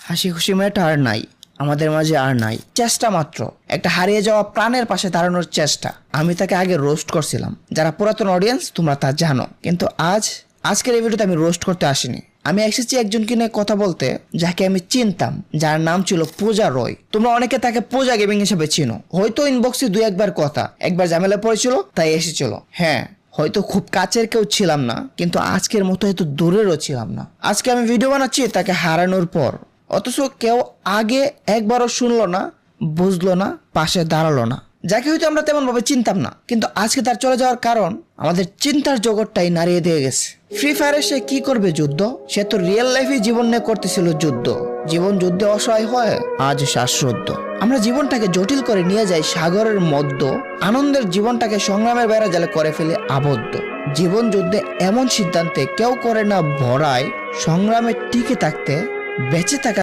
হাসি খুশি মেয়েটা আর নাই, আমাদের মাঝে আর নাই। চেষ্টা মাত্র, একটা হারিয়ে যাওয়া প্রাণের পাশে দাঁড়ানোর চেষ্টা। আমি তাকে আগে রোস্ট করছিলাম, যারা পুরাতন অডিয়েন্স তোমরা তা জানো। কিন্তু আজকের এই ভিডিওতে আমি রোস্ট করতে আসিনি। আমি এসেছি একজনকে নিয়ে কথা বলতে, যাকে আমি চিনতাম, যার নাম ছিল পূজা রয়। তোমরা অনেকে তাকে পূজা গেমিং হিসেবে চিনো। হয়তো ইনবক্সে দুই একবার কথা, একবার ঝামেলা পড়েছিল তাই এসেছিল। হ্যাঁ, হয়তো খুব কাছের কেউ ছিলাম না, কিন্তু আজকের মতো হয়তো দূরেরও ছিলাম না। আজকে আমি ভিডিও বানাচ্ছি তাকে হারানোর পর, অথচ কেউ আগে একবারও শুনলো না, বুঝলো না, পাশে দাঁড়ালো না। যাকে হয়তো আমরা তেমন ভাবে চিনতাম না, কিন্তু আজকে তার চলে যাওয়ার কারণ আমাদের চিন্তার জগৎটাই নাড়িয়ে দিয়ে গেছে। ফ্রি ফায়ারে সে কি করবে যুদ্ধ? সে তো রিয়েল লাইফে জীবন নিয়ে করতেছিল যুদ্ধ। জীবন যুদ্ধে অসহায় হয়, আজ শ্বাসরুদ্ধ। আমরা জীবনটাকে জটিল করে নিয়ে যাই সাগরের মধ্য, আনন্দের জীবনটাকে সংগ্রামের বেড়া জালে করে ফেলে আবদ্ধ। জীবন যুদ্ধে এমন সিদ্ধান্তে কেউ করে না ভরায়, সংগ্রামে টিকে থাকতে, বেঁচে থাকা